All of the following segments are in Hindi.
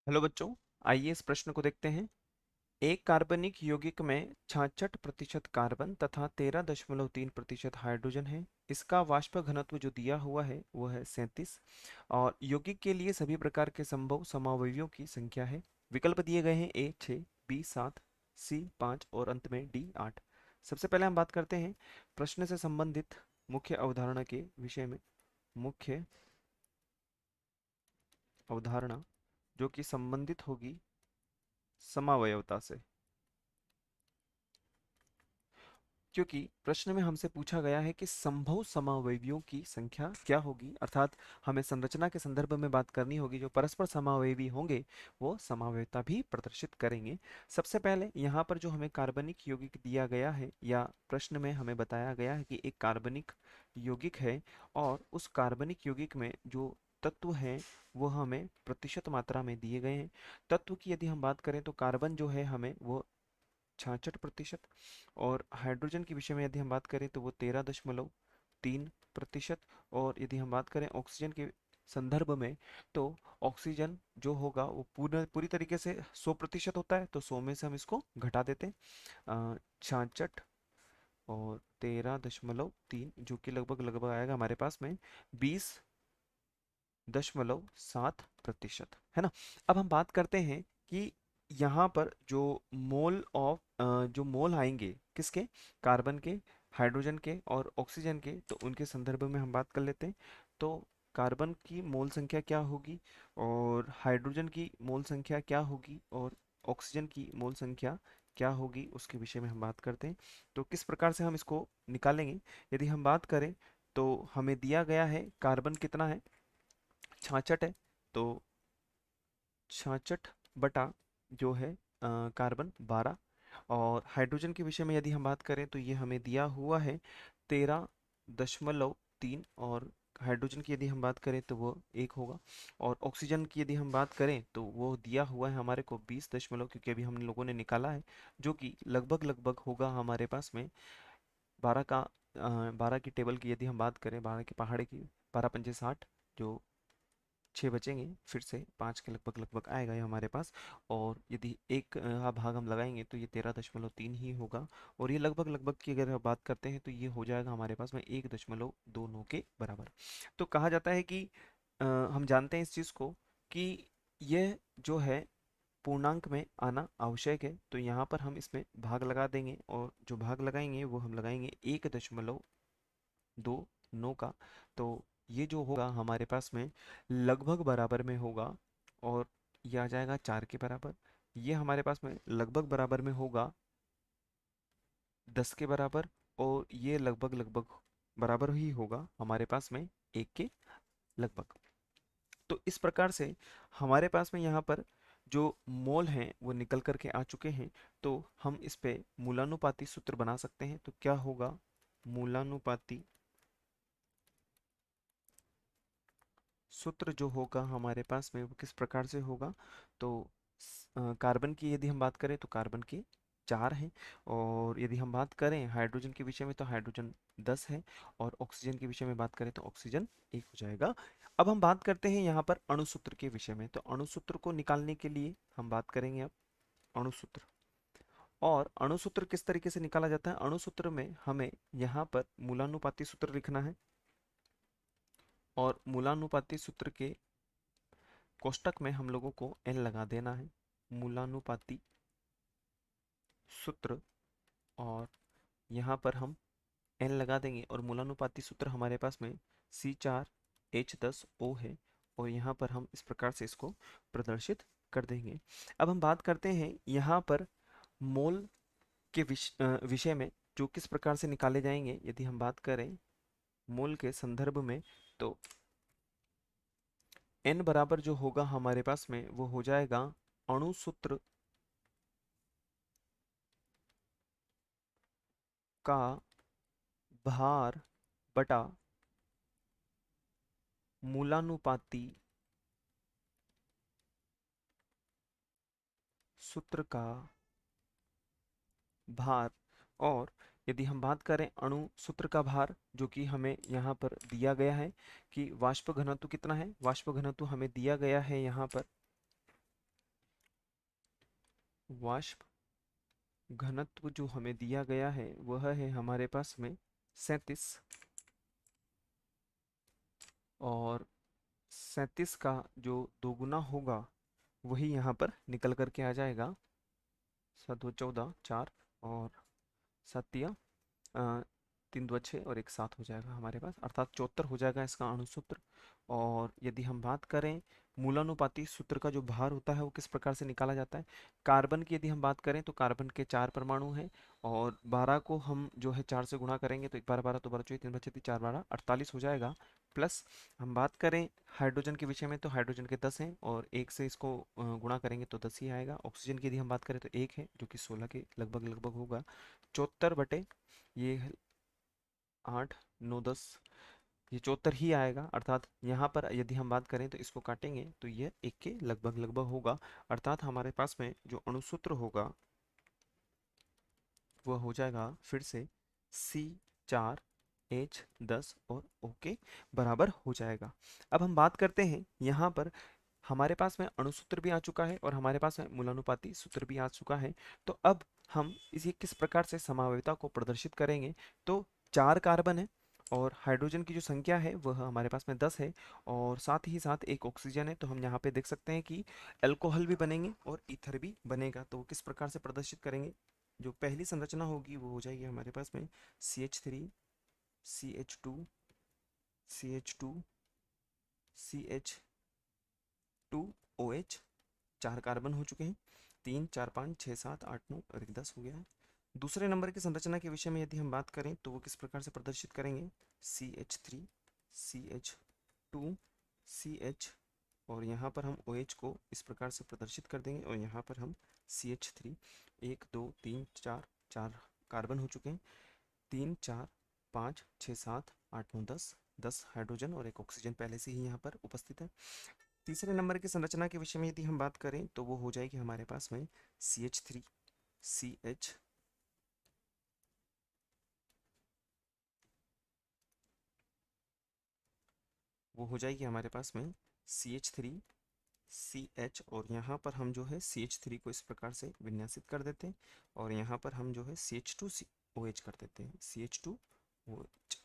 हेलो बच्चों। आइए इस प्रश्न को देखते हैं। एक कार्बनिक यौगिक में 66% कार्बन तथा 13.3% हाइड्रोजन है। इसका वाष्प घनत्व जो दिया हुआ है वो है 37 और यौगिक के लिए सभी प्रकार के संभव समावयवियों की संख्या है। विकल्प दिए गए हैं ए 6, बी 7, सी 5 और अंत में डी 8। सबसे पहले हम बात करते हैं प्रश्न से संबंधित मुख्य अवधारणा के विषय में। मुख्य अवधारणा जो कि संबंधित होगी समावयवता से, क्योंकि प्रश्न में हमसे पूछा गया है कि संभव समावयवियों की संख्या क्या होगी, अर्थात हमें संरचना के संदर्भ में बात करनी होगी। जो परस्पर समावयवी होंगे वो समावयवता भी प्रदर्शित करेंगे। सबसे पहले यहाँ पर जो हमें कार्बनिक यौगिक दिया गया है या प्रश्न में हमें बताया गया है कि एक कार्बनिक यौगिक है और उस कार्बनिक यौगिक में जो तत्व हैं वो हमें प्रतिशत मात्रा में दिए गए हैं। तत्व की यदि हम बात करें तो कार्बन जो है हमें वो 66% और हाइड्रोजन के विषय में यदि हम बात करें तो वो 13.3%। और यदि हम बात करें ऑक्सीजन के संदर्भ में तो ऑक्सीजन जो होगा वो पूरी तरीके से 100% होता है, तो 100 में से हम इसको घटा देते हैं 66 और 13.3 जो कि लगभग लगभग आएगा हमारे पास में 20.7%, है ना। अब हम बात करते हैं कि यहाँ पर जो मोल आएंगे किसके, कार्बन के, हाइड्रोजन के और ऑक्सीजन के, तो उनके संदर्भ में हम बात कर लेते हैं। तो कार्बन की मोल संख्या क्या होगी और हाइड्रोजन की मोल संख्या क्या होगी और ऑक्सीजन की मोल संख्या क्या होगी उसके विषय में हम बात करते हैं। तो किस प्रकार से हम इसको निकालेंगे, यदि हम बात करें तो हमें दिया गया है कार्बन कितना है, 66 है। तो 66 बटा जो है कार्बन 12। और हाइड्रोजन के विषय में यदि हम बात करें तो ये हमें दिया हुआ है 13.3 और हाइड्रोजन की यदि हम बात करें तो वो एक होगा। और ऑक्सीजन की यदि हम बात करें तो वो दिया हुआ है हमारे को 20 क्योंकि अभी हम लोगों ने निकाला है, जो कि लगभग लगभग होगा हमारे पास में 12 का 12 की टेबल की यदि हम बात करें, 12 की पहाड़े की, 12×5 = 60, जो 6 बचेंगे, फिर से 5 के लगभग लगभग आएगा ये हमारे पास। और यदि एक भाग हम लगाएंगे तो ये 13.3 ही होगा। और ये लगभग लगभग की अगर हम बात करते हैं तो ये हो जाएगा हमारे पास में 1.29 के बराबर। तो कहा जाता है कि हम जानते हैं इस चीज़ को कि यह जो है पूर्णांक में आना आवश्यक है। तो यहाँ पर हम इसमें भाग लगा देंगे और जो भाग लगाएंगे वो हम लगाएंगे 1.29 का। तो ये जो होगा हमारे पास में लगभग बराबर में होगा और ये आ जाएगा 4 के बराबर। ये हमारे पास में लगभग बराबर में होगा 10 के बराबर और ये लगभग लगभग बराबर ही होगा हमारे पास में 1 के लगभग। तो इस प्रकार से हमारे पास में यहाँ पर जो मोल हैं वो निकल करके आ चुके हैं। तो हम इस पे मूलानुपाती सूत्र बना सकते हैं। तो क्या होगा, मूलानुपाती सूत्र जो होगा हमारे पास में वो किस प्रकार से होगा। तो कार्बन की यदि हम बात करें तो कार्बन के 4 हैं। और यदि हम बात करें हाइड्रोजन के विषय में तो हाइड्रोजन 10 है। और ऑक्सीजन के विषय में बात करें तो ऑक्सीजन 1 हो जाएगा। अब हम बात करते हैं यहाँ पर अणुसूत्र के विषय में। तो अणुसूत्र को निकालने के लिए हम बात करेंगे अब अणुसूत्र। और अणुसूत्र किस तरीके से निकाला जाता है, अणुसूत्र में हमें यहाँ पर मूलानुपाती सूत्र लिखना है और मूलानुपाती सूत्र के कोष्टक में हम लोगों को एन लगा देना है, मूलानुपाती सूत्र। और यहाँ पर हम एन लगा देंगे और मूलानुपाती सूत्र हमारे पास में C4H10O है। और यहाँ पर हम इस प्रकार से इसको प्रदर्शित कर देंगे। अब हम बात करते हैं यहाँ पर मोल के विषय में जो किस प्रकार से निकाले जाएंगे। यदि हम बात करें मोल के संदर्भ में तो एन बराबर जो होगा हमारे पास में वो हो जाएगा अणु सूत्र का भार बटा मूलानुपाती सूत्र का भार। और यदि हम बात करें अणु सूत्र का भार जो कि हमें यहाँ पर दिया गया है कि वाष्प घनत्व कितना है, वाष्प घनत्व हमें दिया गया है यहाँ पर वाष्प घनत्व जो हमें दिया गया है वह है हमारे पास में 37, और 37 का जो दोगुना होगा वही यहाँ पर निकल करके आ जाएगा। 7 × 2 = 14, 4 और 7 × 3 × 2 = 6 और एक 7 हो जाएगा हमारे पास, अर्थात 74 हो जाएगा इसका अणुसूत्र। और यदि हम बात करें मूलानुपाती सूत्र का जो भार होता है वो किस प्रकार से निकाला जाता है, कार्बन की यदि हम बात करें तो कार्बन के 4 परमाणु हैं, और 12 को हम जो है 4 से गुणा करेंगे तो 1 12 12 2 12 24 3 12 36 4 12 48 हो जाएगा। प्लस हम बात करें हाइड्रोजन के विषय में तो हाइड्रोजन के 10 हैं, और एक से इसको गुणा करेंगे तो 10 ही आएगा। ऑक्सीजन की यदि हम बात करें तो एक है जो कि 16 के लगभग लगभग होगा। 74 बटे ये 8 9 10, ये 74 ही आएगा, अर्थात यहाँ पर यदि हम बात करें तो इसको काटेंगे तो ये एक के लगभग लगभग होगा। अर्थात हमारे पास में जो अणुसूत्र होगा वह हो जाएगा फिर से C4H10 और O के बराबर हो जाएगा। अब हम बात करते हैं यहाँ पर हमारे पास में अणुसूत्र भी आ चुका है और हमारे पास में मूलानुपाती सूत्र भी आ चुका है। तो अब हम इसे किस प्रकार से समवेता को प्रदर्शित करेंगे, तो 4 कार्बन है और हाइड्रोजन की जो संख्या है वह हमारे पास में 10 है, और साथ ही साथ एक ऑक्सीजन है। तो हम यहाँ पे देख सकते हैं कि अल्कोहल भी बनेंगे और ईथर भी बनेगा। तो वो किस प्रकार से प्रदर्शित करेंगे, जो पहली संरचना होगी वो हो जाएगी हमारे पास में CH3 CH2 CH2 CH2 OH, 4 carbon हो चुके हैं, 3 4 5 6 7 8 9 और एक 10 हो गया है। दूसरे नंबर की संरचना के विषय में यदि हम बात करें तो वो किस प्रकार से प्रदर्शित करेंगे, CH3 CH2 CH, और यहाँ पर हम OH को इस प्रकार से प्रदर्शित कर देंगे, और यहाँ पर हम CH3 1 2 3 4 4 कार्बन हो चुके हैं, 3 4 5 6 7 8 9 10, 10 हाइड्रोजन और एक ऑक्सीजन पहले से ही यहाँ पर उपस्थित है। तीसरे नंबर की संरचना के विषय में यदि हम बात करें तो वो हो जाएगी हमारे पास में CH3 CH, वो हो जाएगी हमारे पास में CH3 CH, और यहाँ पर हम जो है CH3 को इस प्रकार से विन्यासित कर देते हैं, और यहाँ पर हम जो है CH2 OH कर देते हैं, CH2 OH।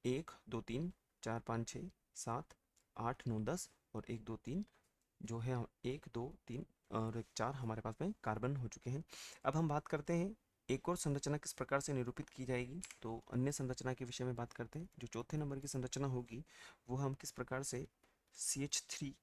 1 2 3 4 5 6 7 8 9 10 और 1 2 3 जो है 1 2 3 और 1 4 हमारे पास में कार्बन हो चुके हैं। अब हम बात करते हैं एक और संरचना किस प्रकार से निरूपित की जाएगी, तो अन्य संरचना के विषय में बात करते हैं। जो चौथे नंबर की संरचना होगी वो हम किस प्रकार से CH3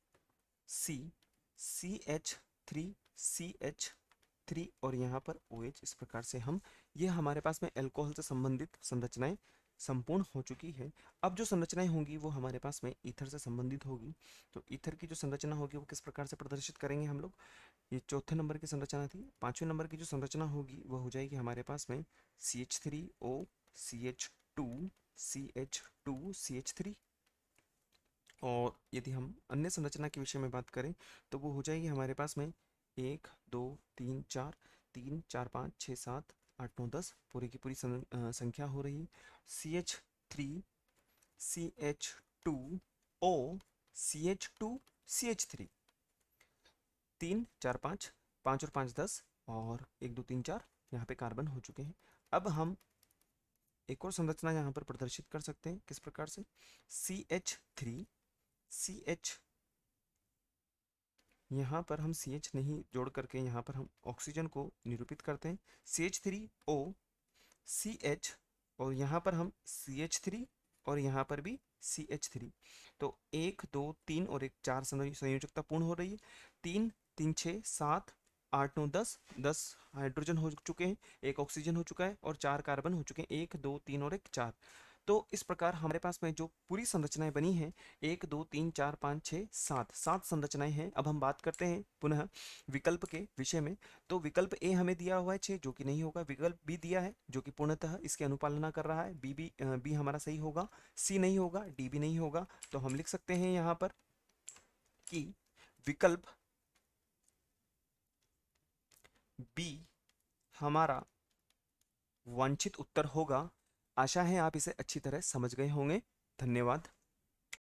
C CH3 CH3 और यहाँ पर OH, इस प्रकार से हम ये हमारे पास में अल्कोहल से संबंधित संरचनाएं संपूर्ण हो चुकी है। अब जो संरचनाएं होंगी वो हमारे पास में ईथर से संबंधित होगी। तो ईथर की जो संरचना होगी वो किस प्रकार से प्रदर्शित करेंगे हम लोग, ये चौथे नंबर की संरचना थी। पांचवें नंबर की जो संरचना होगी वो हो जाएगी हमारे पास में CH3O CH2 CH2 CH3, और यदि हम अन्य संरचना के विषय में बात करें तो वो हो जाएगी हमारे पास में 1 2 3 4 3 4 5 6 7 8 9 10, पूरी की पूरी संख्या हो रही है CH3 CH2O CH2 CH3, 3 4 5 5 और 5 10 और 1 2 3 4 यहाँ पे कार्बन हो चुके हैं। अब हम एक और संरचना यहाँ पर प्रदर्शित कर सकते हैं किस प्रकार से, CH3 CH, यहाँ पर हम CH नहीं जोड़ करके यहाँ पर हम ऑक्सीजन को निरूपित करते हैं CH3O CH, और यहाँ पर हम CH3 और यहाँ पर भी CH3। तो 1 2 3 और एक 4 संयोजकता पूर्ण हो रही है। 3 3 6 7 8 9 10, 10 हाइड्रोजन हो चुके हैं, एक ऑक्सीजन हो चुका है और 4 कार्बन हो चुके हैं, 1 2 3 और एक 4। तो इस प्रकार हमारे पास में जो पूरी संरचनाएं बनी हैं 1 2 3 4 5 6 7, 7 संरचनाएं हैं। अब हम बात करते हैं पुनः विकल्प के विषय में। तो विकल्प ए हमें दिया हुआ है 6, जो कि नहीं होगा। विकल्प बी दिया है जो कि पूर्णतः इसकी अनुपालना कर रहा है, बी हमारा सही होगा। सी नहीं होगा, डी भी नहीं होगा। तो हम लिख सकते हैं यहाँ पर कि विकल्प बी हमारा वांछित उत्तर होगा। आशा है आप इसे अच्छी तरह समझ गए होंगे। धन्यवाद।